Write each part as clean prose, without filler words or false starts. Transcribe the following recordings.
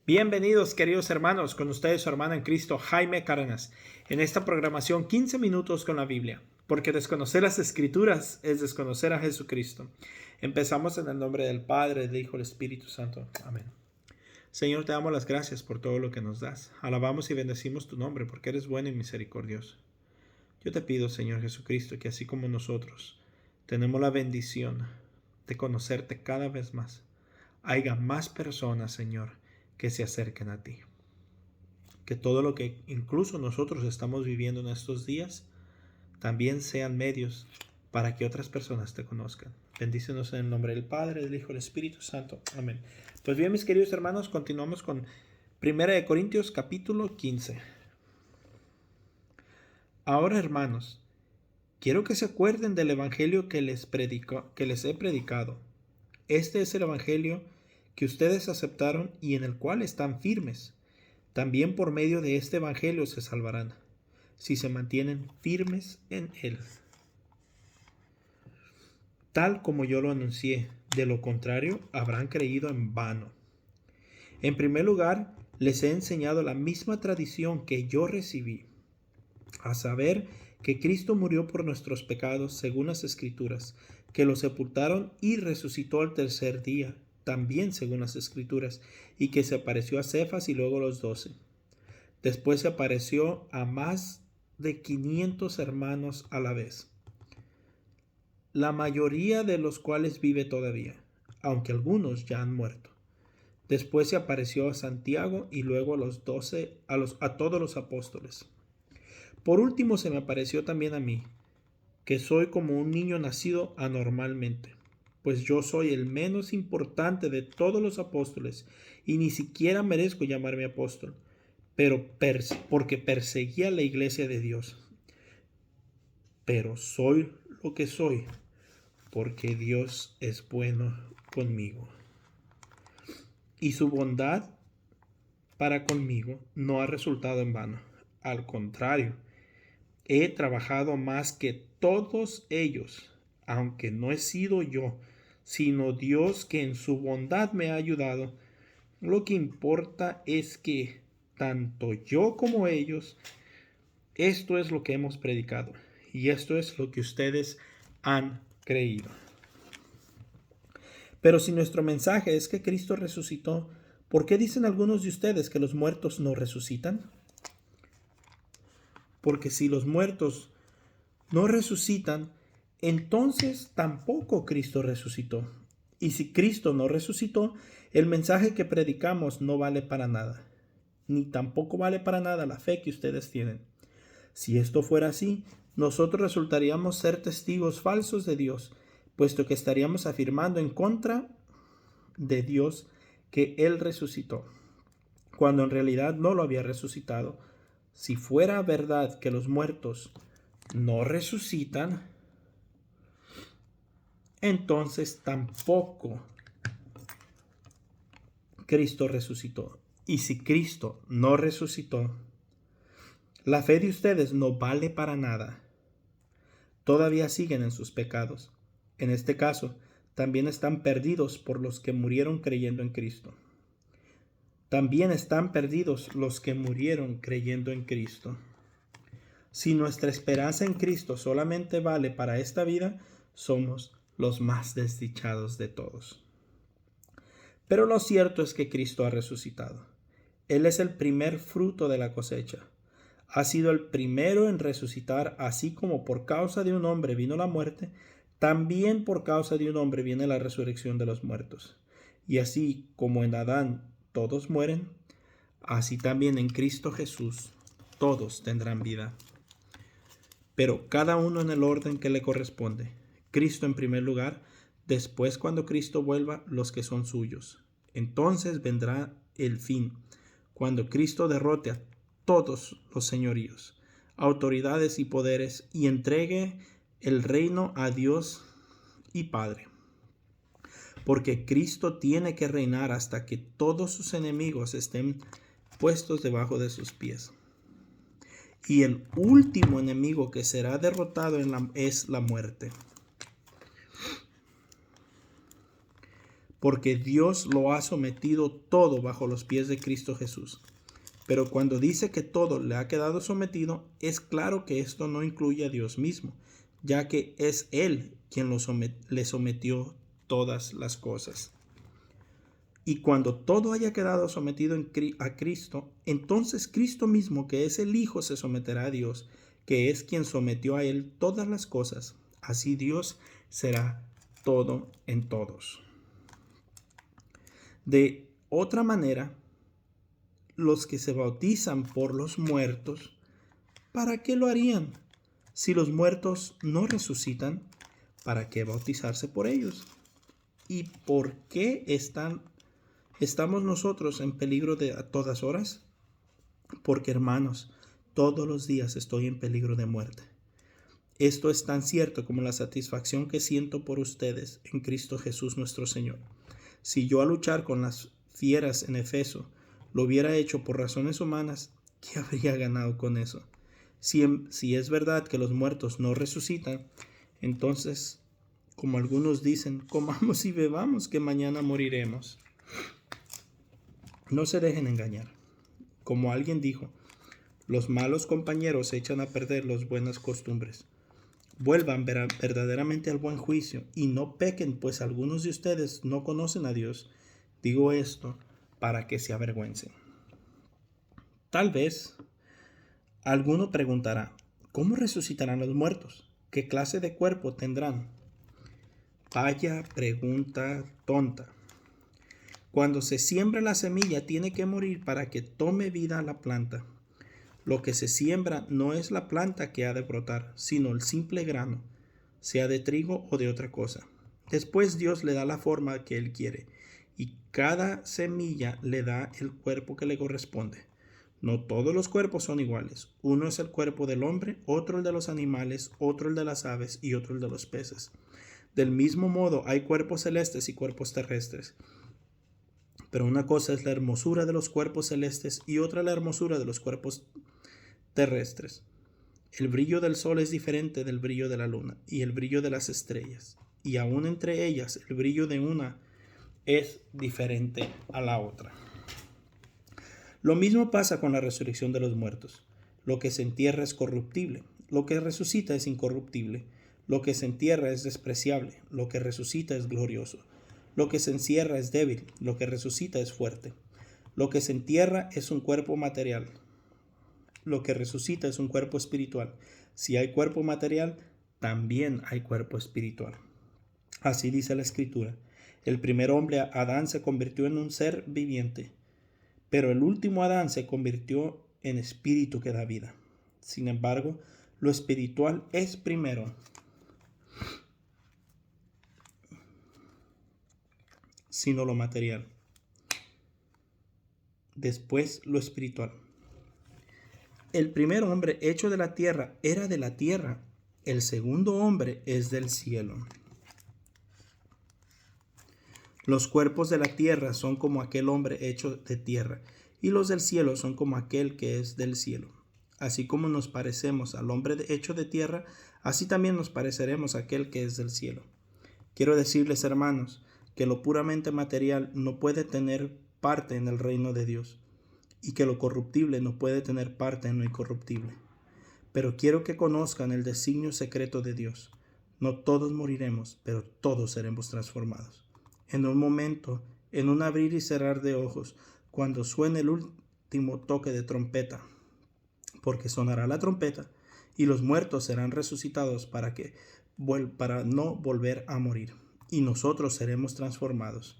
Bienvenidos, queridos hermanos, con ustedes su hermano en Cristo, Jaime Cárdenas, en esta programación 15 minutos con la Biblia, porque desconocer las Escrituras es desconocer a Jesucristo. Empezamos en el nombre del Padre, del Hijo y del Espíritu Santo. Amén. Señor, te damos las gracias por todo lo que nos das. Alabamos y bendecimos tu nombre, porque eres bueno y misericordioso. Yo te pido, Señor Jesucristo, que así como nosotros tenemos la bendición de conocerte cada vez más, haya más personas, Señor, que se acerquen a ti. Que todo lo que incluso nosotros estamos viviendo en estos días también sean medios para que otras personas te conozcan. Bendícenos en el nombre del Padre, del Hijo y del Espíritu Santo. Amén. Pues bien, mis queridos hermanos, continuamos con 1 Corintios capítulo 15. Ahora, hermanos, quiero que se acuerden del evangelio que les he predicado. Este es el evangelio que ustedes aceptaron y en el cual están firmes. También por medio de este evangelio se salvarán, si se mantienen firmes en él. Tal como yo lo anuncié, de lo contrario habrán creído en vano. En primer lugar, les he enseñado la misma tradición que yo recibí, a saber que Cristo murió por nuestros pecados según las Escrituras, que lo sepultaron y resucitó al tercer día, también según las Escrituras, y que se apareció a Cefas y luego a los 12. Después se apareció a más de 500 hermanos a la vez, la mayoría de los cuales vive todavía, aunque algunos ya han muerto. Después se apareció a Santiago y luego a los 12, a todos los apóstoles. Por último se me apareció también a mí, que soy como un niño nacido anormalmente, pues yo soy el menos importante de todos los apóstoles y ni siquiera merezco llamarme apóstol, pero porque perseguía la iglesia de Dios. Pero soy lo que soy, porque Dios es bueno conmigo. Y su bondad para conmigo no ha resultado en vano. Al contrario, he trabajado más que todos ellos, aunque no he sido yo, sino Dios que en su bondad me ha ayudado. Lo que importa es que tanto yo como ellos, esto es lo que hemos predicado y esto es lo que ustedes han creído. Pero si nuestro mensaje es que Cristo resucitó, ¿por qué dicen algunos de ustedes que los muertos no resucitan? Porque si los muertos no resucitan, entonces tampoco Cristo resucitó. Y si Cristo no resucitó, el mensaje que predicamos no vale para nada, ni tampoco vale para nada la fe que ustedes tienen. Si esto fuera así, nosotros resultaríamos ser testigos falsos de Dios, puesto que estaríamos afirmando en contra de Dios que Él resucitó, cuando en realidad no lo había resucitado. Si fuera verdad que los muertos no resucitan, entonces tampoco Cristo resucitó. Y si Cristo no resucitó, la fe de ustedes no vale para nada. Todavía siguen en sus pecados. En este caso, también están perdidos por los que murieron creyendo en Cristo. También están perdidos los que murieron creyendo en Cristo. Si nuestra esperanza en Cristo solamente vale para esta vida, somos los más desdichados de todos. Pero lo cierto es que Cristo ha resucitado. Él es el primer fruto de la cosecha. Ha sido el primero en resucitar, así como por causa de un hombre vino la muerte, también por causa de un hombre viene la resurrección de los muertos. Y así como en Adán todos mueren, así también en Cristo Jesús todos tendrán vida. Pero cada uno en el orden que le corresponde. Cristo en primer lugar, después cuando Cristo vuelva, los que son suyos. Entonces vendrá el fin, cuando Cristo derrote a todos los señoríos, autoridades y poderes y entregue el reino a Dios y Padre. Porque Cristo tiene que reinar hasta que todos sus enemigos estén puestos debajo de sus pies. Y el último enemigo que será derrotado es la muerte. porque Dios lo ha sometido todo bajo los pies de Cristo Jesús. Pero cuando dice que todo le ha quedado sometido, es claro que esto no incluye a Dios mismo, ya que es Él quien le sometió todas las cosas. Y cuando todo haya quedado sometido a Cristo, entonces Cristo mismo, que es el Hijo, se someterá a Dios, que es quien sometió a Él todas las cosas. Así Dios será todo en todos. De otra manera, los que se bautizan por los muertos, ¿para qué lo harían? Si los muertos no resucitan, ¿para qué bautizarse por ellos? ¿Y por qué estamos nosotros en peligro a todas horas? Porque, hermanos, todos los días estoy en peligro de muerte. Esto es tan cierto como la satisfacción que siento por ustedes en Cristo Jesús nuestro Señor. Si yo al luchar con las fieras en Efeso lo hubiera hecho por razones humanas, ¿qué habría ganado con eso? Si es verdad que los muertos no resucitan, entonces, como algunos dicen, comamos y bebamos, que mañana moriremos. No se dejen engañar. Como alguien dijo, los malos compañeros echan a perder las buenas costumbres. Vuelvan verdaderamente al buen juicio y no pequen, pues algunos de ustedes no conocen a Dios. Digo esto para que se avergüencen. Tal vez alguno preguntará, ¿cómo resucitarán los muertos? ¿Qué clase de cuerpo tendrán? Vaya pregunta tonta. Cuando se siembra la semilla tiene que morir para que tome vida la planta. Lo que se siembra no es la planta que ha de brotar, sino el simple grano, sea de trigo o de otra cosa. Después Dios le da la forma que Él quiere, y cada semilla le da el cuerpo que le corresponde. No todos los cuerpos son iguales. Uno es el cuerpo del hombre, otro el de los animales, otro el de las aves y otro el de los peces. Del mismo modo hay cuerpos celestes y cuerpos terrestres. Pero una cosa es la hermosura de los cuerpos celestes y otra la hermosura de los cuerpos terrestres. El brillo del sol es diferente del brillo de la luna y el brillo de las estrellas, y aún entre ellas el brillo de una es diferente a la otra. Lo mismo pasa con la resurrección de los muertos. Lo que se entierra es corruptible, lo que resucita es incorruptible, lo que se entierra es despreciable, lo que resucita es glorioso, lo que se encierra es débil, lo que resucita es fuerte. Lo que se entierra es un cuerpo material, lo que resucita es un cuerpo espiritual. Si hay cuerpo material, también hay cuerpo espiritual. Así dice la Escritura. El primer hombre, Adán, se convirtió en un ser viviente, pero el último Adán se convirtió en espíritu que da vida. Sin embargo, lo espiritual es primero, sino lo material. Después lo espiritual. El primer hombre hecho de la tierra era de la tierra. El segundo hombre es del cielo. Los cuerpos de la tierra son como aquel hombre hecho de tierra, y los del cielo son como aquel que es del cielo. Así como nos parecemos al hombre hecho de tierra, así también nos pareceremos a aquel que es del cielo. Quiero decirles, hermanos, que lo puramente material no puede tener parte en el reino de Dios, y que lo corruptible no puede tener parte en lo incorruptible. Pero quiero que conozcan el designio secreto de Dios. No todos moriremos, pero todos seremos transformados. En un momento, en un abrir y cerrar de ojos, cuando suene el último toque de trompeta, porque sonará la trompeta, y los muertos serán resucitados para no volver a morir, y nosotros seremos transformados.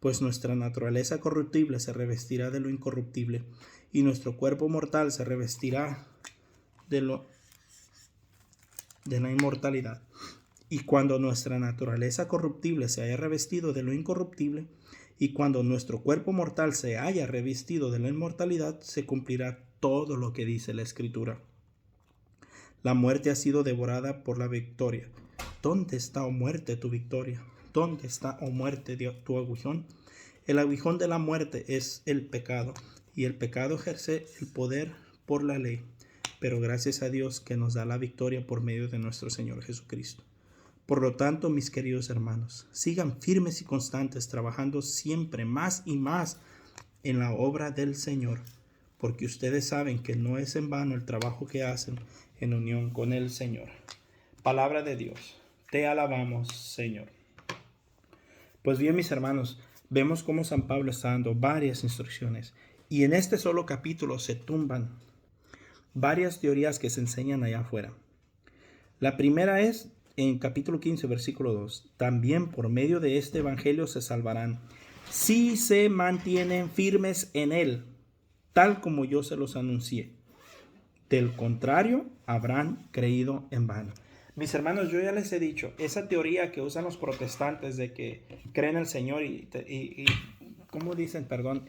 Pues nuestra naturaleza corruptible se revestirá de lo incorruptible, y nuestro cuerpo mortal se revestirá de la inmortalidad. Y cuando nuestra naturaleza corruptible se haya revestido de lo incorruptible, y cuando nuestro cuerpo mortal se haya revestido de la inmortalidad, se cumplirá todo lo que dice la Escritura. La muerte ha sido devorada por la victoria. ¿Dónde está, oh muerte, tu victoria? ¿Dónde está, oh muerte, tu aguijón? El aguijón de la muerte es el pecado, y el pecado ejerce el poder por la ley. Pero gracias a Dios que nos da la victoria por medio de nuestro Señor Jesucristo. Por lo tanto, mis queridos hermanos, sigan firmes y constantes, trabajando siempre más y más en la obra del Señor, porque ustedes saben que no es en vano el trabajo que hacen en unión con el Señor. Palabra de Dios. Te alabamos, Señor. Pues bien, mis hermanos, vemos cómo San Pablo está dando varias instrucciones y en este solo capítulo se tumban varias teorías que se enseñan allá afuera. La primera es en capítulo 15, versículo 2. También por medio de este evangelio se salvarán, si se mantienen firmes en él, tal como yo se los anuncié. Del contrario, habrán creído en vano. Mis hermanos, yo ya les he dicho, esa teoría que usan los protestantes de que creen en el Señor y ¿cómo dicen? Perdón,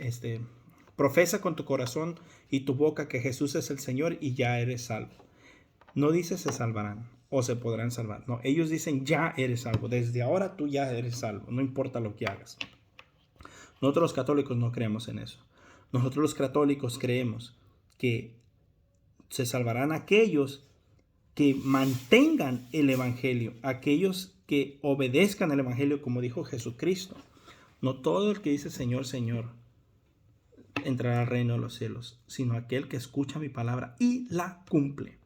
profesa con tu corazón y tu boca que Jesús es el Señor y ya eres salvo. No dice se salvarán o se podrán salvar. No, ellos dicen ya eres salvo. Desde ahora tú ya eres salvo, no importa lo que hagas. Nosotros los católicos no creemos en eso. Nosotros los católicos creemos que se salvarán aquellos que mantengan el evangelio, aquellos que obedezcan el evangelio como dijo Jesucristo. No todo el que dice Señor, Señor entrará al reino de los cielos, sino aquel que escucha mi palabra y la cumple.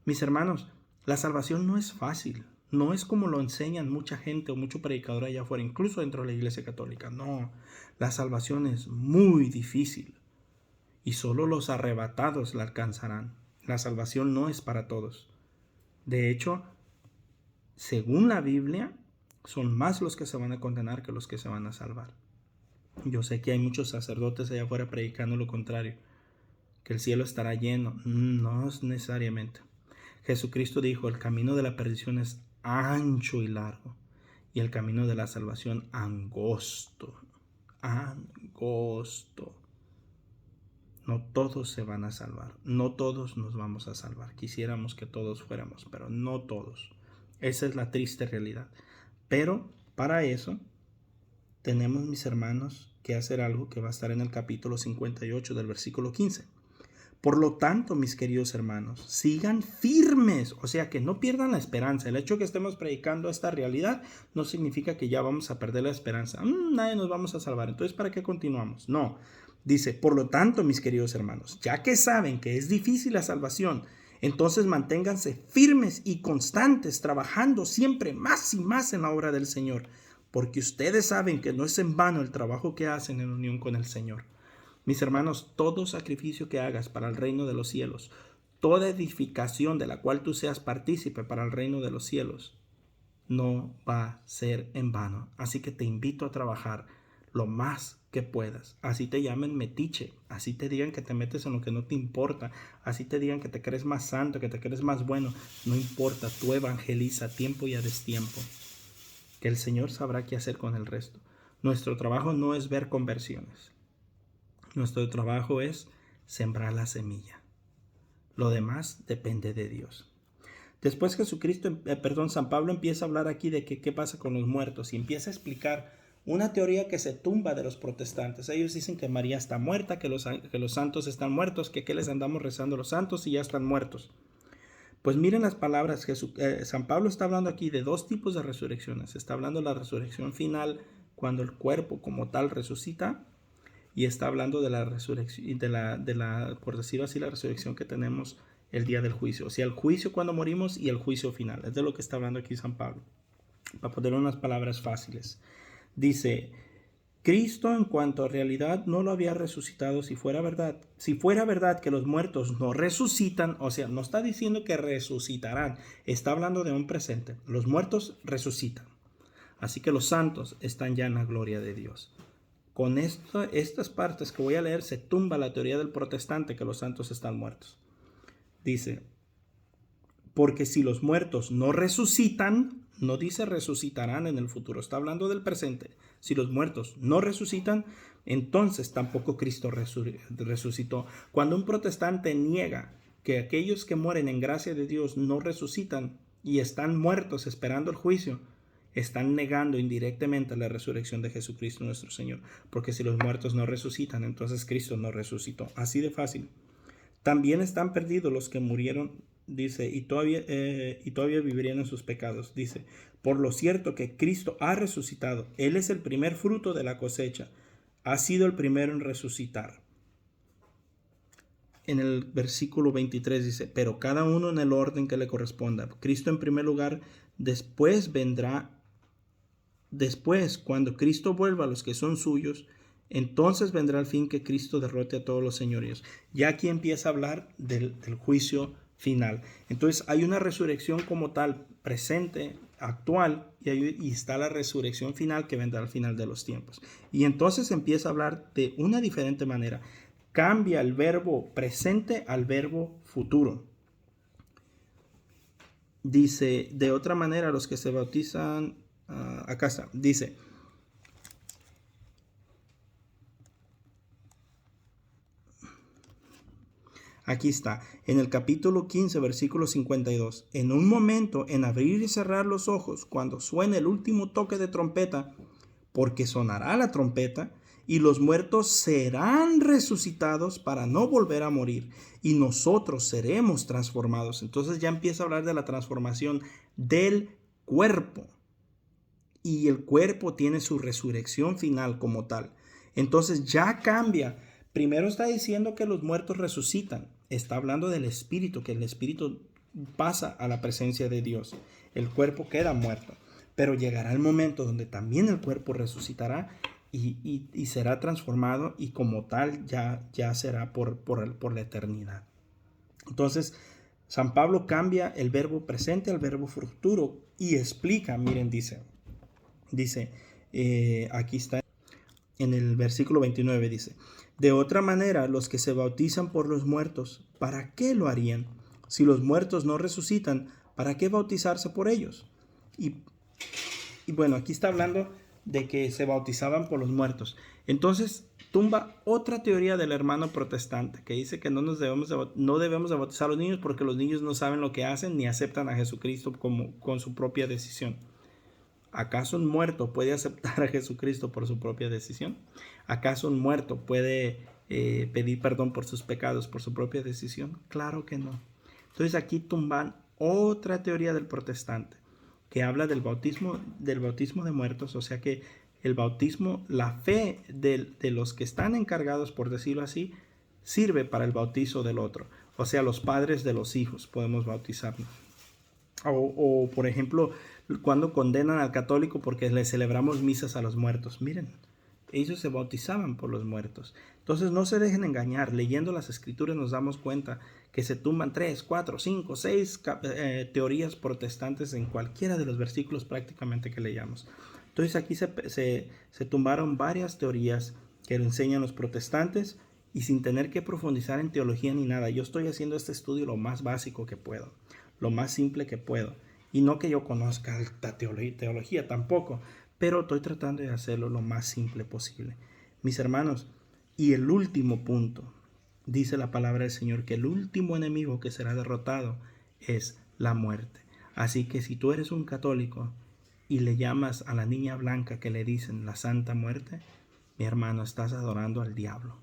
Mis hermanos, la salvación no es fácil, no es como lo enseñan mucha gente o mucho predicador allá afuera, incluso dentro de la iglesia católica. No, la salvación es muy difícil y solo los arrebatados la alcanzarán. La salvación no es para todos. De hecho, según la Biblia, son más los que se van a condenar que los que se van a salvar. Yo sé que hay muchos sacerdotes allá afuera predicando lo contrario, que el cielo estará lleno. No es necesariamente. Jesucristo dijo, el camino de la perdición es ancho y largo, y el camino de la salvación angosto. Angosto. No todos se van a salvar, no todos nos vamos a salvar. Quisiéramos que todos fuéramos, pero no todos. Esa es la triste realidad. Pero para eso tenemos, mis hermanos, que hacer algo que va a estar en el capítulo 58 del versículo 15. Por lo tanto, mis queridos hermanos, sigan firmes, o sea, que no pierdan la esperanza. El hecho de que estemos predicando esta realidad no significa que ya vamos a perder la esperanza. Nadie nos vamos a salvar, entonces ¿para qué continuamos? No, dice, por lo tanto, mis queridos hermanos, ya que saben que es difícil la salvación, entonces manténganse firmes y constantes, trabajando siempre más y más en la obra del Señor, porque ustedes saben que no es en vano el trabajo que hacen en unión con el Señor. Mis hermanos, todo sacrificio que hagas para el reino de los cielos, toda edificación de la cual tú seas partícipe para el reino de los cielos, no va a ser en vano. Así que te invito a trabajar lo más que puedas. Así te llamen metiche, así te digan que te metes en lo que no te importa, así te digan que te crees más santo, que te crees más bueno. No importa, tú evangeliza a tiempo y a destiempo, que el Señor sabrá qué hacer con el resto. Nuestro trabajo no es ver conversiones. Nuestro trabajo es sembrar la semilla. Lo demás depende de Dios. Después San Pablo empieza a hablar aquí de qué pasa con los muertos y empieza a explicar una teoría que se tumba de los protestantes. Ellos dicen que María está muerta, que los santos están muertos, que qué les andamos rezando a los santos y ya están muertos. Pues miren las palabras, San Pablo está hablando aquí de dos tipos de resurrecciones. Está hablando de la resurrección final, cuando el cuerpo como tal resucita, y está hablando de la resurrección, por decirlo así, la resurrección que tenemos el día del juicio. O sea, el juicio cuando morimos y el juicio final. Es de lo que está hablando aquí San Pablo. Para poner unas palabras fáciles. Dice, Cristo en cuanto a realidad no lo había resucitado si fuera verdad. Si fuera verdad que los muertos no resucitan, o sea, no está diciendo que resucitarán. Está hablando de un presente. Los muertos resucitan. Así que los santos están ya en la gloria de Dios. Con estas partes que voy a leer se tumba la teoría del protestante que los santos están muertos. Dice, porque si los muertos no resucitan, no dice resucitarán en el futuro, está hablando del presente. Si los muertos no resucitan, entonces tampoco Cristo resucitó. Cuando un protestante niega que aquellos que mueren en gracia de Dios no resucitan y están muertos esperando el juicio, están negando indirectamente la resurrección de Jesucristo nuestro Señor. Porque si los muertos no resucitan, entonces Cristo no resucitó. Así de fácil. También están perdidos los que murieron dice, y todavía vivirían en sus pecados. Dice, por lo cierto que Cristo ha resucitado. Él es el primer fruto de la cosecha. Ha sido el primero en resucitar. En el versículo 23 dice, pero cada uno en el orden que le corresponda. Cristo en primer lugar, después vendrá. Después, cuando Cristo vuelva a los que son suyos, entonces vendrá el fin que Cristo derrote a todos los señoríos. Ya aquí empieza a hablar del juicio final. Entonces hay una resurrección como tal, presente, actual, y está la resurrección final que vendrá al final de los tiempos. Y entonces empieza a hablar de una diferente manera. Cambia el verbo presente al verbo futuro. Dice, de otra manera, los que se bautizan, acá está, dice, aquí está, en el capítulo 15, versículo 52. En un momento, en abrir y cerrar los ojos, cuando suene el último toque de trompeta, porque sonará la trompeta, y los muertos serán resucitados para no volver a morir, y nosotros seremos transformados. Entonces ya empieza a hablar de la transformación del cuerpo. Y el cuerpo tiene su resurrección final como tal. Entonces ya cambia. Primero está diciendo que los muertos resucitan. Está hablando del espíritu, que el espíritu pasa a la presencia de Dios. El cuerpo queda muerto. Pero llegará el momento donde también el cuerpo resucitará y será transformado, y como tal ya será por la eternidad. Entonces, San Pablo cambia el verbo presente al verbo futuro y explica, miren, dice, aquí está en el versículo 29, dice, de otra manera, los que se bautizan por los muertos, ¿para qué lo harían? Si los muertos no resucitan, ¿para qué bautizarse por ellos? Y bueno, aquí está hablando de que se bautizaban por los muertos. Entonces tumba otra teoría del hermano protestante que dice que no debemos de bautizar a los niños porque los niños no saben lo que hacen ni aceptan a Jesucristo con su propia decisión. ¿Acaso un muerto puede aceptar a Jesucristo por su propia decisión? ¿Acaso un muerto puede pedir perdón por sus pecados por su propia decisión? Claro que no. Entonces aquí tumban otra teoría del protestante que habla del bautismo de muertos, o sea que el bautismo, la fe de los que están encargados, por decirlo así, sirve para el bautizo del otro. O sea, los padres de los hijos podemos bautizarnos. O por ejemplo, cuando condenan al católico porque le celebramos misas a los muertos. Miren, ellos se bautizaban por los muertos. Entonces no se dejen engañar. Leyendo las escrituras nos damos cuenta que se tumban 3, 4, 5, 6 teorías protestantes en cualquiera de los versículos prácticamente que leíamos. Entonces aquí se tumbaron varias teorías que lo enseñan los protestantes y sin tener que profundizar en teología ni nada. Yo estoy haciendo este estudio lo más básico que puedo, lo más simple que puedo. Y no que yo conozca la teología tampoco, pero estoy tratando de hacerlo lo más simple posible. Mis hermanos, y el último punto, dice la palabra del Señor, que el último enemigo que será derrotado es la muerte. Así que si tú eres un católico y le llamas a la niña blanca que le dicen la Santa Muerte, mi hermano, estás adorando al diablo.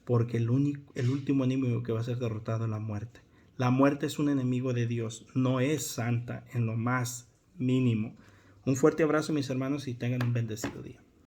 Porque el último enemigo que va a ser derrotado es la muerte. La muerte es un enemigo de Dios, no es santa en lo más mínimo. Un fuerte abrazo, mis hermanos, y tengan un bendecido día.